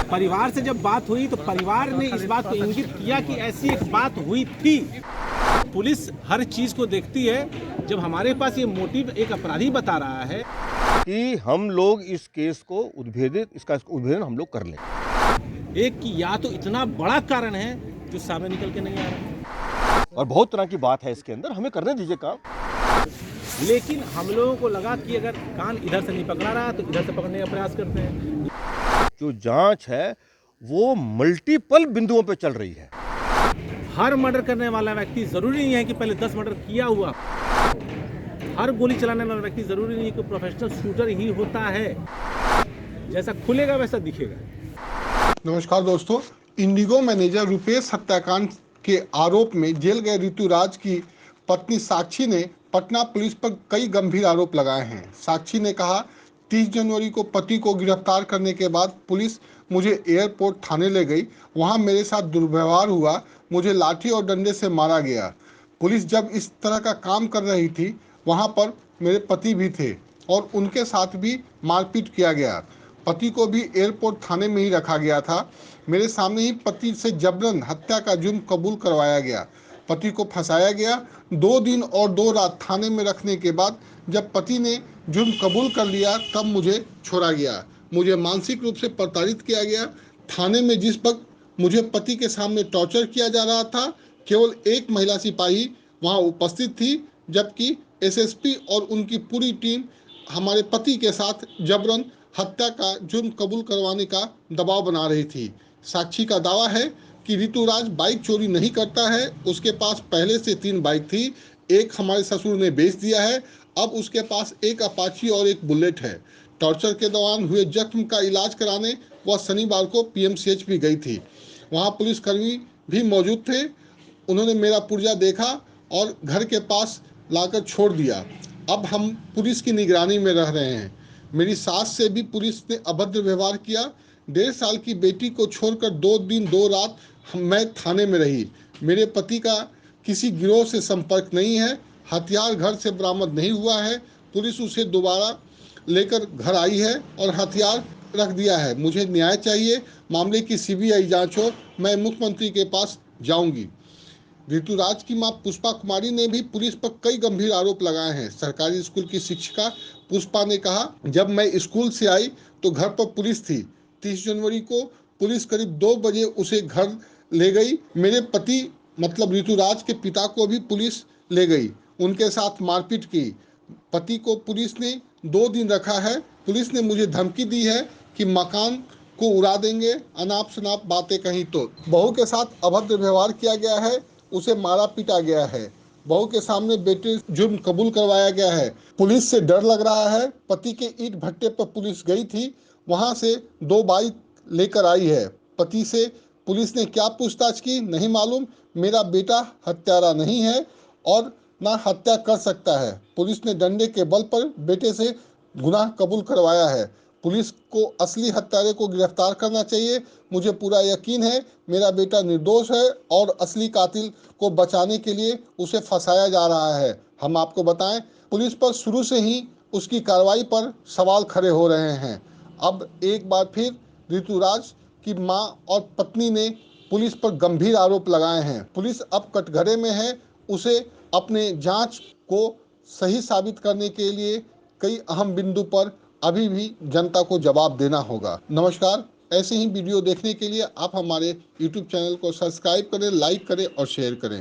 परिवार से जब बात हुई तो परिवार ने इस बात को इंगित किया कि ऐसी एक बात हुई थी। पुलिस हर चीज को देखती है। जब हमारे पास ये मोटिव एक अपराधी बता रहा है कि हम लोग इस केस को इसका उद्भेदन हम लोग कर लें। एक कि या तो इतना बड़ा कारण है जो सामने निकल के नहीं आ रहा और बहुत तरह की बात है इसके अंदर, हमें करने दीजिए काम। लेकिन हम लोगों को लगा कि अगर कान इधर से नहीं पकड़ा रहा तो इधर से पकड़ने का प्रयास करते हैं। जो जांच है वो मल्टीपल बिंदुओं पे चल रही है। हर मर्डर करने वाला व्यक्ति जरूरी नहीं है कि पहले 10 मर्डर किया हुआ। हर गोली चलाने वाला व्यक्ति जरूरी नहीं है कि प्रोफेशनल शूटर ही होता है। जैसा खुलेगा वैसा दिखेगा। नमस्कार दोस्तों, इंडिगो मैनेजर रुपेश हत्याकांड के आरोप में जेल गए ऋतुराज की पत्नी साक्षी ने पटना पुलिस पर कई गंभीर आरोप लगाए हैं। साक्षी ने कहा, 30 जनवरी को पति को गिरफ्तार करने के बाद पुलिस मुझे एयरपोर्ट थाने ले गई। वहां मेरे साथ दुर्व्यवहार हुआ, मुझे लाठी और डंडे से मारा गया। पुलिस जब इस तरह का काम कर रही थी, वहां पर मेरे पति भी थे और उनके साथ भी मारपीट किया गया। पति को भी एयरपोर्ट थाने में ही रखा गया था। मेरे सामने ही पति से जबरन हत्या का जुर्म कबूल करवाया गया। पति को फंसाया गया। 2 दिन और 2 रात थाने में रखने के बाद जब पति ने जुर्म कबूल कर लिया तब मुझे छोड़ा गया। मुझे मानसिक रूप से प्रताड़ित किया गया। थाने में जिस वक्त मुझे पति के सामने टॉर्चर किया जा रहा था, केवल एक महिला सिपाही वहां उपस्थित थी, जबकि एसएसपी और उनकी पूरी टीम हमारे पति के साथ जबरन हत्या का जुर्म कबूल करवाने का दबाव बना रही थी। साक्षी का दावा है कि ऋतुराज बाइक चोरी नहीं करता है। उसके पास पहले से 3 बाइक थी। एक हमारे ससुर ने बेच दिया है। अब उसके पास एक अपाची और एक बुलेट है। टॉर्चर के दौरान हुए जख्म का इलाज कराने वह शनिवार को पीएमसीएच भी गई थी। वहां पुलिसकर्मी भी मौजूद थे। उन्होंने मेरा पुर्जा देखा और घर के पास लाकर छोड़ दिया। अब हम पुलिस की निगरानी में रह रहे हैं। मेरी सास से भी पुलिस ने अभद्र व्यवहार किया। 1.5 साल की बेटी को छोड़कर 2 दिन 2 रात मैं थाने में रही। मेरे पति का किसी गिरोह से संपर्क नहीं है। हथियार घर से बरामद नहीं हुआ है। पुलिस उसे दोबारा लेकर घर आई है और हथियार रख दिया है। मुझे न्याय चाहिए। मामले की सीबीआई जांच हो। मैं मुख्यमंत्री के पास जाऊंगी। ऋतुराज की मां पुष्पा कुमारी ने भी पुलिस पर कई गंभीर आरोप लगाए हैं। सरकारी स्कूल की शिक्षिका पुष्पा ने कहा, जब मैं स्कूल से आई तो घर पर पुलिस थी। 30 जनवरी को पुलिस करीब 2 बजे उसे घर ले गई। मेरे पति मतलब ऋतुराज के पिता को भी पुलिस ले गई, उनके साथ मारपीट की। पति को पुलिस ने 2 दिन रखा है। पुलिस ने मुझे धमकी दी है कि मकान को उड़ा देंगे, अनाप शनाप बातें कहीं तो। बहू के साथ अभद्र व्यवहार किया गया है, उसे मारा पीटा गया है। बहू के सामने बेटे जुर्म कबूल करवाया गया है। पुलिस से डर लग रहा है। पति के ईंट भट्टे पर पुलिस गई थी, वहां से 2 बाइक लेकर आई है। पति से पुलिस ने क्या पूछताछ की नहीं मालूम। मेरा बेटा हत्यारा नहीं है और ना हत्या कर सकता है। पुलिस ने डंडे के बल पर बेटे से गुनाह कबूल करवाया है। पुलिस को असली हत्यारे को गिरफ्तार करना चाहिए। मुझे पूरा यकीन है मेरा बेटा निर्दोष है और असली कातिल को बचाने के लिए उसे फंसाया जा रहा है। हम आपको बताएं, पुलिस पर शुरू से ही उसकी कार्रवाई पर सवाल खड़े हो रहे हैं। अब एक बार फिर ऋतुराज की मां और पत्नी ने पुलिस पर गंभीर आरोप लगाए हैं। पुलिस अब कटघरे में है। उसे अपने जांच को सही साबित करने के लिए कई अहम बिंदु पर अभी भी जनता को जवाब देना होगा। नमस्कार, ऐसे ही वीडियो देखने के लिए आप हमारे YouTube चैनल को सब्सक्राइब करें, लाइक करें और शेयर करें।